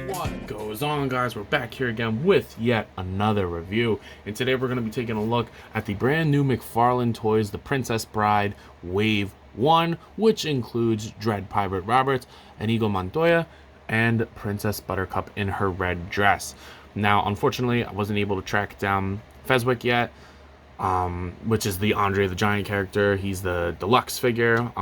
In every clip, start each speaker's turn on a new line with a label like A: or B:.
A: What goes on, guys? We're back here again with yet another review, and today we're going to be taking a look at the brand new Mcfarlane toys, the Princess Bride Wave 1, which includes Dread Pirate Roberts, Inigo Montoya, and Princess Buttercup in her red dress. Now, unfortunately, I wasn't able to track down Fezzik yet, which is the Andre the Giant character. He's the deluxe figure.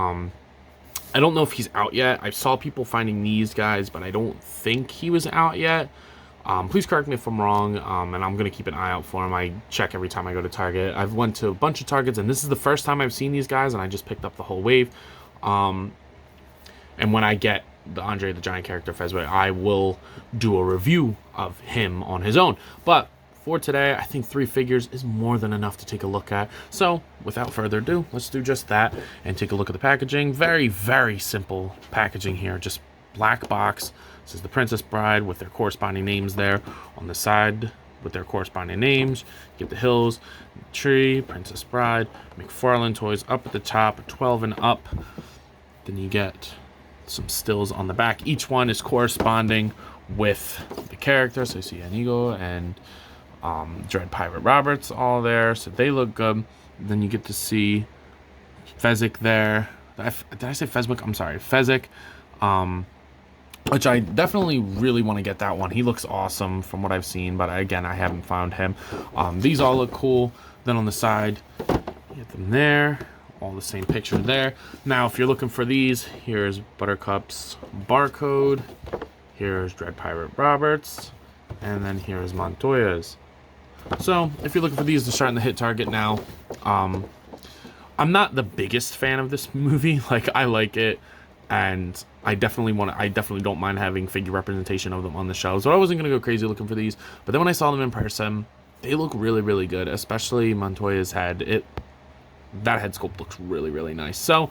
A: I don't know if he's out yet. I saw people finding these guys, but I don't think he was out yet. Please correct me if I'm wrong, and I'm going to keep an eye out for him. I check every time I go to Target. I've went to a bunch of Targets, and this is the first time I've seen these guys, and I just picked up the whole wave. And when I get the Andre the Giant character Fezzik, I will do a review of him on his own. But for today, I think 3 figures is more than enough to take a look at. So, without further ado, let's do just that and take a look at the packaging. Very, very simple packaging here. Just black box. This is the Princess Bride with their corresponding names there on the side with their corresponding names. Get the hills, tree, Princess Bride, Mcfarlane toys up at the top, 12 and up. Then you get some stills on the back. Each one is corresponding with the character. So you see Inigo and Dread Pirate Roberts all there, so they look good. Then you get to see Fezzik there. Did I say Fezzik? I'm sorry, Fezzik. Which I definitely really want to get that one. He looks awesome from what I've seen, but again, I haven't found him. These all look cool. Then on the side, you get them there. All the same picture there. Now, if you're looking for these, here's Buttercup's barcode. Here's Dread Pirate Roberts. And then here's Montoya's. So, if you're looking for these, they're starting to hit Target now. I'm not the biggest fan of this movie. Like, I like it, and I definitely don't mind having figure representation of them on the shelves. So I wasn't gonna go crazy looking for these, but then when I saw them in person, they look really, really good. Especially Montoya's head. That head sculpt looks really, really nice. So,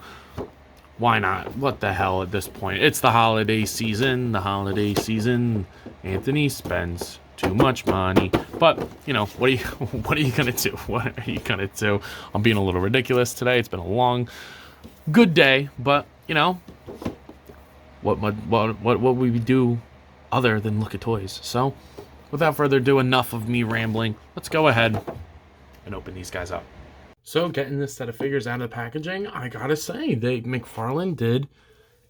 A: why not? What the hell at this point? It's the holiday season. The holiday season. Anthony spends too much money, but you know what are you gonna do? What are you gonna do? I'm being a little ridiculous today. It's been a long, good day, but you know what would we do other than look at toys? So, without further ado, enough of me rambling. Let's go ahead and open these guys up. So, getting this set of figures out of the packaging, I gotta say, Mcfarlane did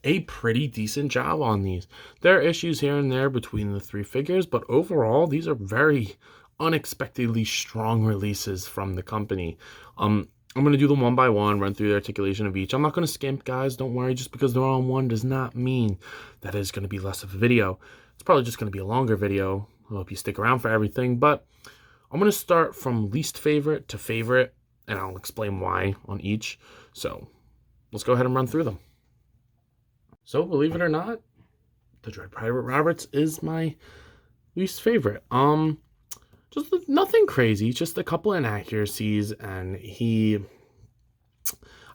A: a pretty decent job on these. There are issues here and there between the 3 figures, but overall, these are very unexpectedly strong releases from the company. I'm going to do them one by one, run through the articulation of each. I'm not going to skimp, guys. Don't worry. Just because they're on one does not mean that it's going to be less of a video. It's probably just going to be a longer video. I hope you stick around for everything, but I'm going to start from least favorite to favorite, and I'll explain why on each. So let's go ahead and run through them. So, believe it or not, the Dread Pirate Roberts is my least favorite. Just nothing crazy, just a couple inaccuracies, and I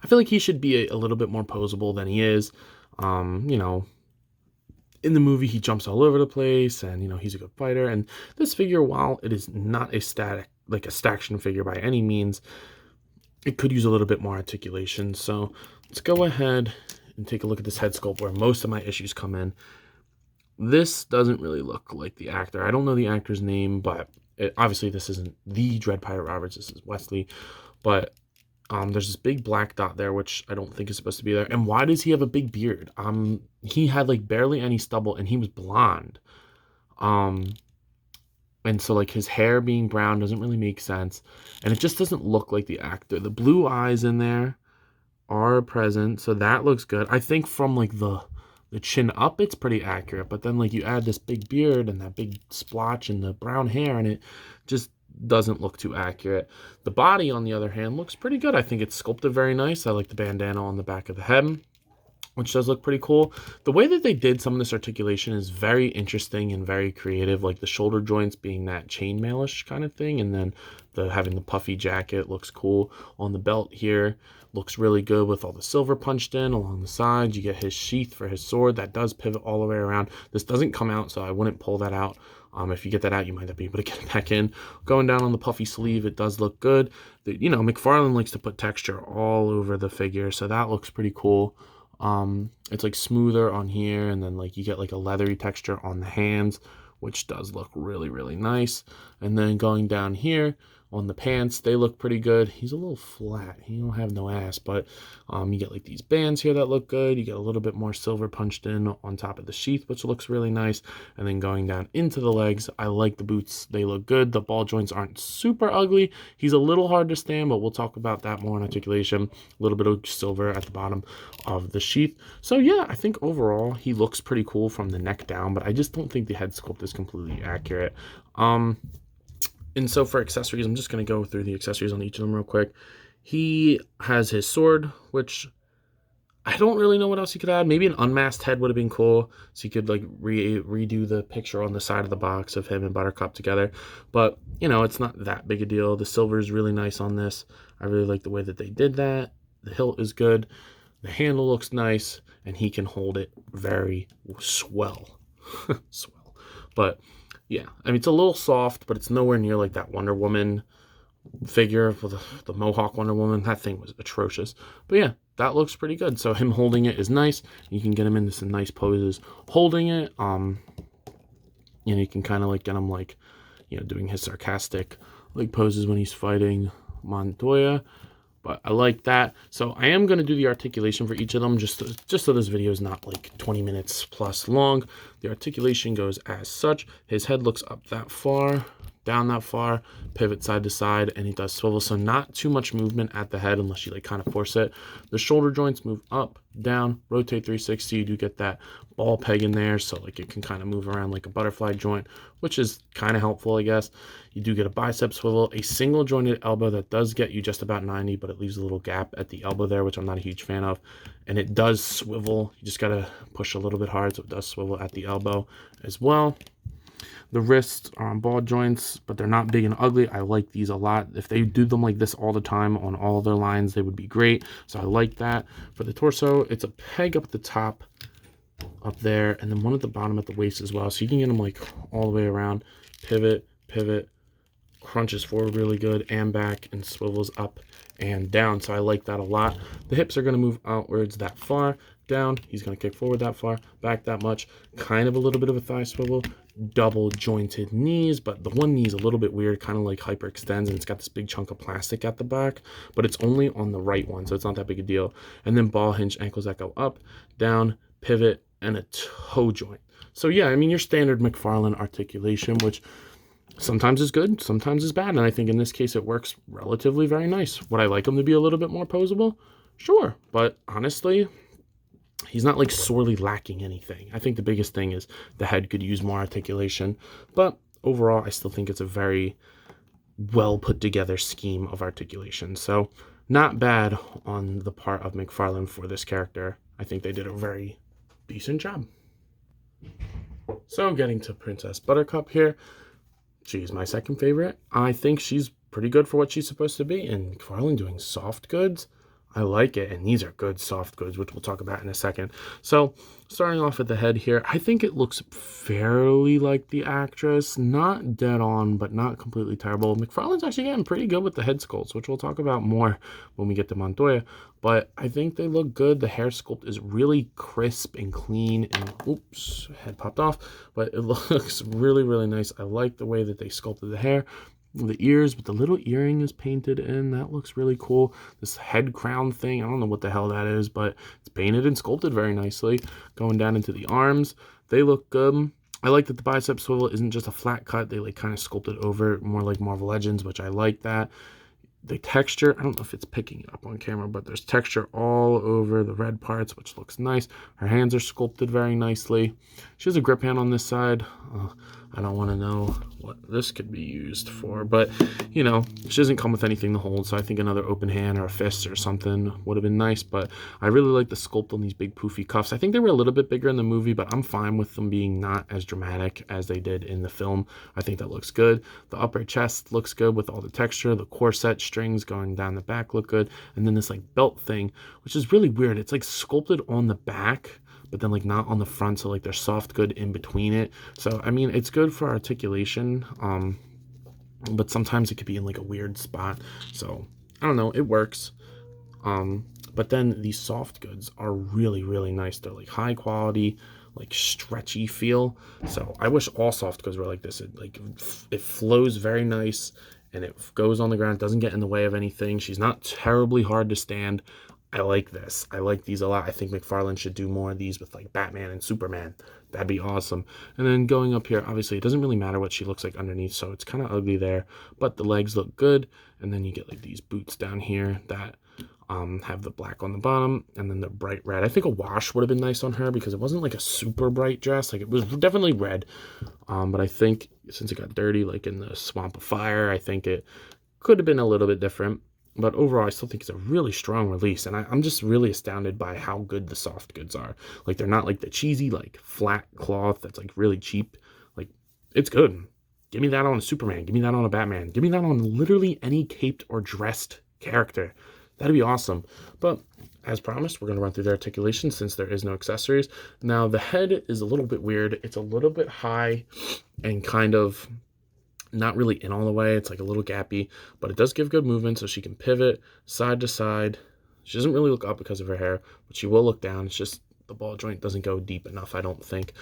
A: feel like he should be a little bit more posable than he is. You know, in the movie, he jumps all over the place, and, you know, he's a good fighter. And this figure, while it is not a staction figure by any means, it could use a little bit more articulation. So, let's go ahead and take a look at this head sculpt where most of my issues come in. This doesn't really look like the actor. I don't know the actor's name, but obviously this isn't the Dread Pirate Roberts. This is Wesley. But there's this big black dot there, which I don't think is supposed to be there. And why does he have a big beard? He had like barely any stubble, and he was blonde. And so like his hair being brown doesn't really make sense. And it just doesn't look like the actor. The blue eyes in there are present, so that looks good. I think from like the chin up, it's pretty accurate, but then like you add this big beard and that big splotch and the brown hair, and it just doesn't look too accurate. The body, on the other hand, looks pretty good. I think it's sculpted very nice. I like the bandana on the back of the head, which does look pretty cool. The way that they did some of this articulation is very interesting and very creative, like the shoulder joints being that chainmail-ish kind of thing, and then having the puffy jacket looks cool. On the belt here, looks really good with all the silver punched in along the sides. You get his sheath for his sword that does pivot all the way around. This doesn't come out, so I wouldn't pull that out. If you get that out, you might not be able to get it back in. Going down on the puffy sleeve, it does look good. You know, Mcfarlane likes to put texture all over the figure, so that looks pretty cool. It's like smoother on here, and then like you get like a leathery texture on the hands, which does look really, really nice. And then going down here on the pants, they look pretty good. He's a little flat. He don't have no ass, but you get like these bands here that look good. You get a little bit more silver punched in on top of the sheath, which looks really nice. And then going down into the legs, I like the boots. They look good. The ball joints aren't super ugly. He's a little hard to stand, but we'll talk about that more in articulation. A little bit of silver at the bottom of the sheath. So yeah, I think overall he looks pretty cool from the neck down, but I just don't think the head sculpt is completely accurate. And so for accessories, I'm just going to go through the accessories on each of them real quick. He has his sword, which I don't really know what else he could add. Maybe an unmasked head would have been cool. So you could like redo the picture on the side of the box of him and Buttercup together. But, you know, it's not that big a deal. The silver is really nice on this. I really like the way that they did that. The hilt is good. The handle looks nice. And he can hold it very swell. Swell. But yeah, I mean, it's a little soft, but it's nowhere near like that Wonder Woman figure with the Mohawk Wonder Woman. That thing was atrocious. But yeah, that looks pretty good. So him holding it is nice. You can get him into some nice poses holding it. You know, you can kind of like get him like, you know, doing his sarcastic like poses when he's fighting Montoya. But I like that. So I am going to do the articulation for each of them just so this video is not like 20 minutes plus long. The articulation goes as such. His head looks up that far, down that far, pivot side to side, and he does swivel. So not too much movement at the head unless you like kind of force it. The shoulder joints move up, down, rotate 360. You do get that ball peg in there, so like it can kind of move around like a butterfly joint, which is kind of helpful, I guess. You do get a bicep swivel, a single jointed elbow that does get you just about 90, but it leaves a little gap at the elbow there, which I'm not a huge fan of. And it does swivel. You just got to push a little bit hard, so it does swivel at the elbow as well. The wrists are on ball joints, but they're not big and ugly. I like these a lot. If they do them like this all the time on all their lines, they would be great. So I like that. For the torso, it's a peg up at the top, up there, and then one at the bottom at the waist as well. So you can get them like all the way around. Pivot, pivot, crunches forward really good and back, and swivels up and down. So I like that a lot. The hips are going to move outwards that far. Down, he's going to kick forward that far, back that much, kind of a little bit of a thigh swivel, double jointed knees, but the one knee is a little bit weird, kind of like hyperextends, and it's got this big chunk of plastic at the back, but it's only on the right one, so it's not that big a deal. And then ball hinge ankles that go up, down, pivot, and a toe joint. So yeah, I mean, your standard Mcfarlane articulation, which sometimes is good, sometimes is bad, and I think in this case it works relatively very nice. Would I like him to be a little bit more posable? Sure, but honestly, he's not like sorely lacking anything. I think the biggest thing is the head could use more articulation, but overall I still think it's a very well put together scheme of articulation. So not bad on the part of Mcfarlane for this character. I think they did a very decent job. So getting to Princess Buttercup here. She's my second favorite. I think she's pretty good for what she's supposed to be, and Mcfarlane doing soft goods, I like it, and these are good soft goods, which we'll talk about in a second. So starting off at the head here, I think it looks fairly like the actress, not dead on, but not completely terrible. Mcfarlane's actually getting pretty good with the head sculpts, which we'll talk about more when we get to Montoya, but I think they look good. The hair sculpt is really crisp and clean, and oops, head popped off, but it looks really, really nice. I like the way that they sculpted the hair. The ears, but the little earring is painted in. That looks really cool. This head crown thing, I don't know what the hell that is, but it's painted and sculpted very nicely. Going down into the arms, they look good. I like that the bicep swivel isn't just a flat cut. They like kind of sculpted over it, more like Marvel Legends, which I like that. The texture, I don't know if it's picking it up on camera, but there's texture all over the red parts, which looks nice. Her hands are sculpted very nicely. She has a grip hand on this side. I don't want to know what this could be used for, but you know, she doesn't come with anything to hold, so I think another open hand or a fist or something would have been nice. But I really like the sculpt on these big poofy cuffs. I think they were a little bit bigger in the movie, but I'm fine with them being not as dramatic as they did in the film. I think that looks good. The upper chest looks good with all the texture. The corset strings going down the back look good, and then this like belt thing, which is really weird. It's like sculpted on the back, but then like not on the front, so like there's soft good in between it. So I mean, it's good for articulation, but sometimes it could be in like a weird spot. So I don't know, it works. But then these soft goods are really, really nice. They're like high quality, like stretchy feel. So I wish all soft goods were like this. It flows very nice, and it goes on the ground. It doesn't get in the way of anything. She's not terribly hard to stand. I like this. I like these a lot. I think Mcfarlane should do more of these with like Batman and Superman. That'd be awesome. And then going up here, obviously it doesn't really matter what she looks like underneath, so it's kind of ugly there, but the legs look good. And then you get like these boots down here that have the black on the bottom and then the bright red. I think a wash would have been nice on her because it wasn't like a super bright dress. Like, it was definitely red, but I think since it got dirty, like in the Swamp of Fire, I think it could have been a little bit different. But overall, I still think it's a really strong release, and I'm just really astounded by how good the soft goods are. Like, they're not like the cheesy, like, flat cloth that's, like, really cheap. Like, it's good. Give me that on a Superman. Give me that on a Batman. Give me that on literally any caped or dressed character. That'd be awesome. But, as promised, we're going to run through the articulation since there is no accessories. Now, the head is a little bit weird. It's a little bit high and kind of not really in all the way. It's like a little gappy, but it does give good movement, so she can pivot side to side. She doesn't really look up because of her hair, but she will look down. It's just the ball joint doesn't go deep enough, I don't think.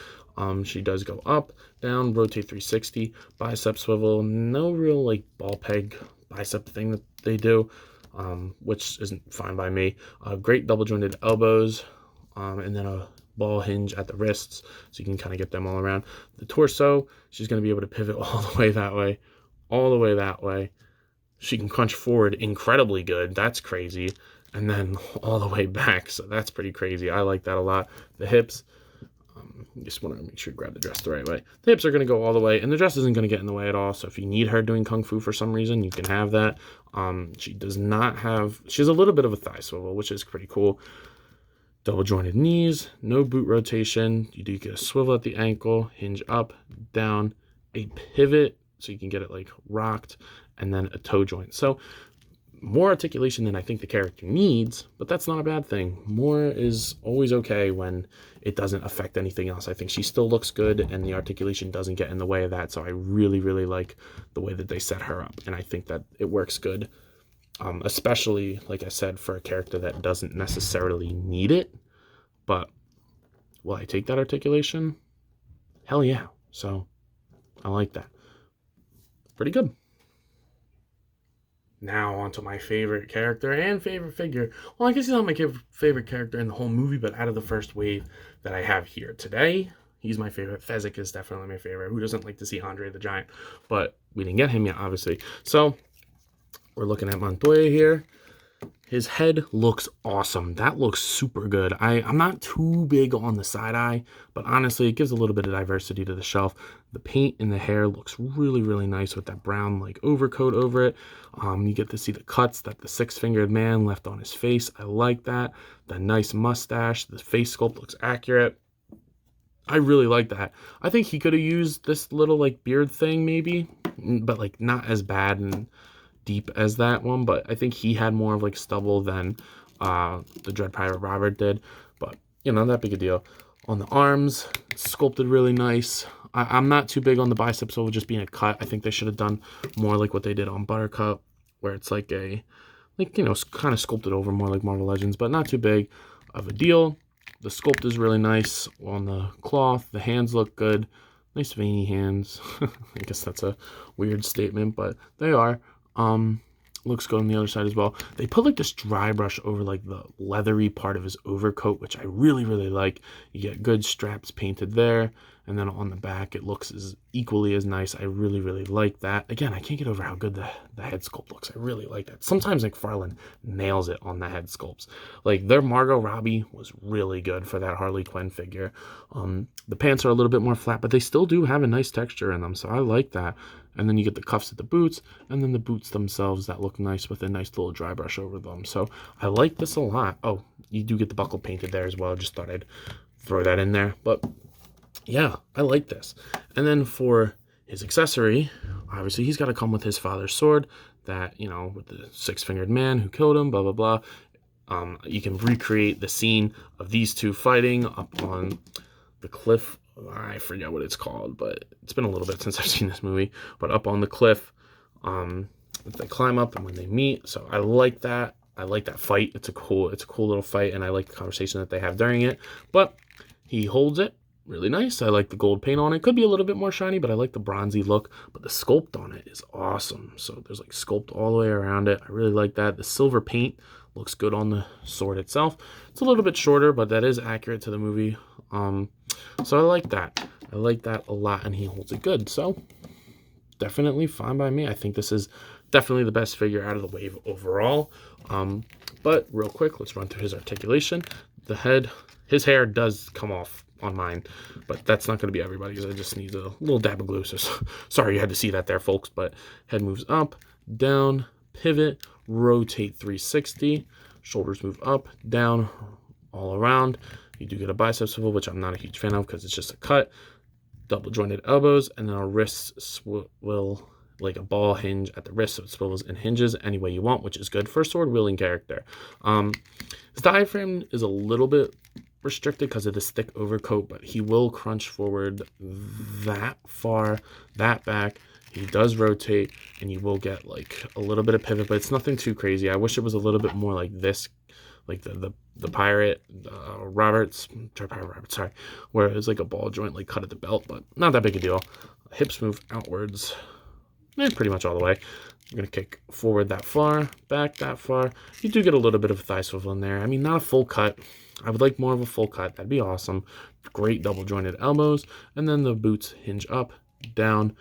A: She does go up, down, rotate 360, bicep swivel. No real like ball peg bicep thing that they do, which isn't fine by me. Great double jointed elbows, and then a ball hinge at the wrists, so you can kind of get them all around. The torso, she's going to be able to pivot all the way that way, all the way that way. She can crunch forward incredibly good. That's crazy. And then all the way back, so that's pretty crazy. I like that a lot. The hips, just want to make sure you grab the dress the right way. The hips are going to go all the way, and the dress isn't going to get in the way at all. So if you need her doing kung fu for some reason, you can have that. She does not have, she has a little bit of a thigh swivel, which is pretty cool. Double jointed knees, no boot rotation. You do get a swivel at the ankle, hinge up, down, a pivot, so you can get it like rocked, and then a toe joint. So more articulation than I think the character needs, but that's not a bad thing. More is always okay when it doesn't affect anything else. I think she still looks good, and the articulation doesn't get in the way of that. So I really, really like the way that they set her up, and I think that it works good. Especially, like I said, for a character that doesn't necessarily need it. But will I take that articulation? Hell yeah. So I like that. Pretty good. Now on to my favorite character and favorite figure. Well, I guess he's not my favorite character in the whole movie, but out of the first wave that I have here today, he's my favorite. Fezzik is definitely my favorite. Who doesn't like to see Andre the Giant? But we didn't get him yet, obviously. So we're looking at Montoya here. His head looks awesome. That looks super good. I'm not too big on the side eye, but honestly, it gives a little bit of diversity to the shelf. The paint in the hair looks really, really nice with that brown like overcoat over it. You get to see the cuts that the six-fingered man left on his face. I like that. The nice mustache. The face sculpt looks accurate. I really like that. I think he could have used this little like beard thing maybe, but like not as bad and deep as that one, but I think he had more of like stubble than the Dread Pirate Robert did, but you know, not big a deal. On the arms, sculpted really nice. I'm not too big on the bicep swivel just being a cut. I think they should have done more like what they did on Buttercup, where it's like a, like, you know, kind of sculpted over more like Marvel Legends, but not too big of a deal. The sculpt is really nice on the cloth. The hands look good. Nice veiny hands. I guess that's a weird statement, but they are. Looks good on the other side as well. They put like this dry brush over like the leathery part of his overcoat, which I really, really like. You get good straps painted there, and then on the back it looks as equally as nice. I really, really like that. Again, I can't get over how good the head sculpt looks. I really like that. Sometimes Mcfarlane nails it on the head sculpts. Like their Margot Robbie was really good for that Harley Quinn figure. The pants are a little bit more flat, but they still do have a nice texture in them, so I like that. And then you get the cuffs at the boots, and then the boots themselves that look nice with a nice little dry brush over them. So I like this a lot. Oh, you do get the buckle painted there as well. Just thought I'd throw that in there. But yeah, I like this. And then for his accessory, obviously he's got to come with his father's sword that, you know, with the six-fingered man who killed him, blah, blah, blah. You can recreate the scene of these two fighting up on the cliff. I forget what it's called, but it's been a little bit since I've seen this movie. But up on the cliff, they climb up and when they meet. So I like that. I like that fight. It's a cool little fight, and I like the conversation that they have during it. But he holds it really nice. I like the gold paint on it. Could be a little bit more shiny, but I like the bronzy look. But the sculpt on it is awesome. So there's like sculpt all the way around it. I really like that. The silver paint looks good on the sword itself. It's a little bit shorter, but that is accurate to the movie. So I like that. I like that a lot, and he holds it good. So definitely fine by me. I think this is definitely the best figure out of the wave overall. But real quick, let's run through his articulation. The head, his hair does come off on mine, but that's not going to be everybody's. I just need a little dab of glue. So sorry you had to see that there, folks. But head moves up, down, pivot, rotate 360. Shoulders move up, down, all around. You do get a bicep swivel, which I'm not a huge fan of because it's just a cut. Double jointed elbows, and then our wrists will like a ball hinge at the wrist, so it swivels and hinges any way you want, which is good for a sword wielding character. His diaphragm is a little bit restricted because of this thick overcoat, but he will crunch forward that far, that back. He does rotate, and you will get like a little bit of pivot, but it's nothing too crazy. I wish it was a little bit more like this, like the pirate Roberts, sorry, where it was like a ball joint like cut at the belt, but not that big a deal. Hips move outwards, pretty much all the way. I'm gonna kick forward that far, back that far. You do get a little bit of thigh swivel in there. I mean, not a full cut. I would like more of a full cut. That'd be awesome. Great double jointed elbows, and then the boots hinge up, down,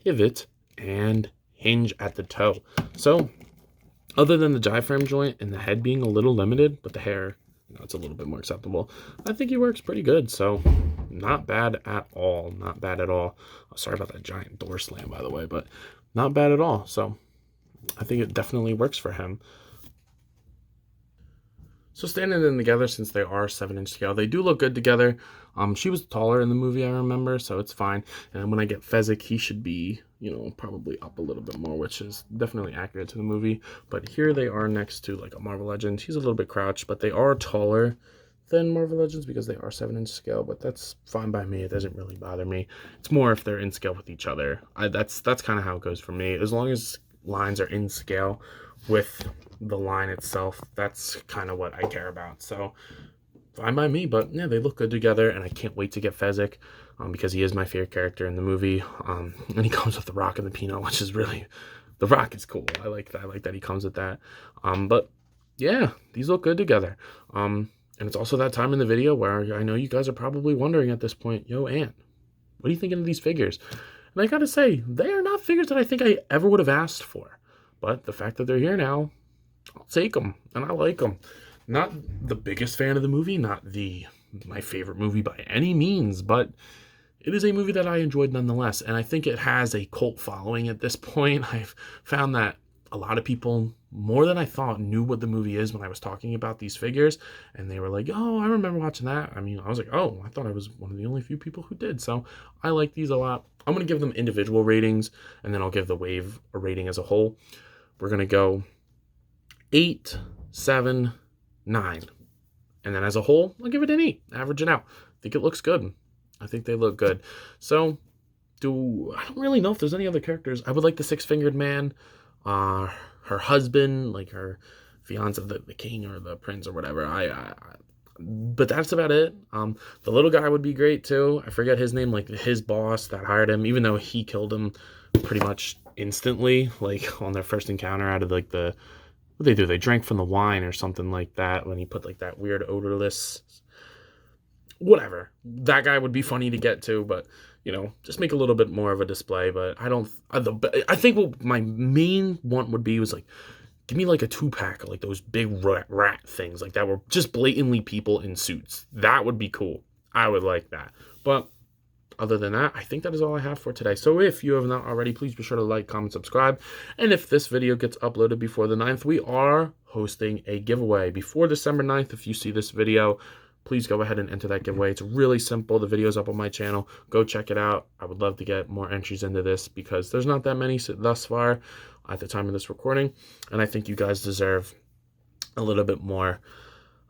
A: pivot, and hinge at the toe. So other than the diaphragm joint and the head being a little limited, but the hair, it's a little bit more acceptable, I think he works pretty good. So not bad at all. Not bad at all. Oh, sorry about that giant door slam, by the way, but not bad at all. So I think it definitely works for him. So standing them together, since they are 7-inch scale, they do look good together. She was taller in the movie, I remember, so it's fine. And when I get Fezzik, he should be, probably up a little bit more, which is definitely accurate to the movie. But here they are next to like a Marvel Legend. He's a little bit crouched, but they are taller than Marvel Legends because they are 7-inch scale. But that's fine by me. It doesn't really bother me. It's more if they're in scale with each other. That's kind of how it goes for me. As long as lines are in scale with the line itself, that's kind of what I care about. So fine by me, but yeah, they look good together, and I can't wait to get Fezzik because he is my favorite character in the movie. And he comes with the Rock and the Peanut, which is really, the Rock is cool. I like that. I like that he comes with that. But yeah, these look good together. And it's also that time in the video where I know you guys are probably wondering at this point, yo, Ant, what are you thinking of these figures? And I gotta say, they are not figures that I think I ever would have asked for. But the fact that they're here now, I'll take them, and I like them. Not the biggest fan of the movie, not my favorite movie by any means, but it is a movie that I enjoyed nonetheless, and I think it has a cult following at this point. I've found that a lot of people, more than I thought, knew what the movie is when I was talking about these figures, and they were like, oh, I remember watching that. I mean, I was like, oh, I thought I was one of the only few people who did, so I like these a lot. I'm going to give them individual ratings, and then I'll give the wave a rating as a whole. We're going to go 8, 7, 9. And then as a whole, I'll give it an 8. Average it out. I think it looks good. I think they look good. So, I don't really know if there's any other characters. I would like the Six-Fingered Man, her husband, like her fiance, the king or the prince or whatever. But that's about it. The little guy would be great too. I forget his name, like his boss that hired him, even though he killed him pretty much instantly, like on their first encounter out of like what they do? They drank from the wine or something like that when he put like that weird odorless, whatever. That guy would be funny to get to, but just make a little bit more of a display. But I think what my main want would be was like, give me like a 2-pack of like those big rat things like that were just blatantly people in suits. That would be cool. I would like that. But other than that, I think that is all I have for today. So if you have not already, please be sure to like, comment, subscribe. And if this video gets uploaded before the 9th, we are hosting a giveaway before December 9th. If you see this video, please go ahead and enter that giveaway. It's really simple. The video's up on my channel. Go check it out. I would love to get more entries into this because there's not that many thus far at the time of this recording. And I think you guys deserve a little bit more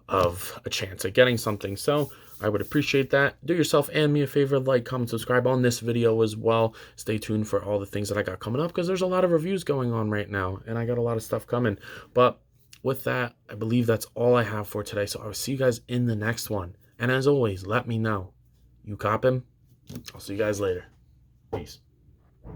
A: of a chance at getting something. So I would appreciate that. Do yourself and me a favor, like, comment, subscribe on this video as well. Stay tuned for all the things that I got coming up because there's a lot of reviews going on right now and I got a lot of stuff coming. But with that, I believe that's all I have for today. So I'll see you guys in the next one. And as always, let me know. You cop him? I'll see you guys later. Peace.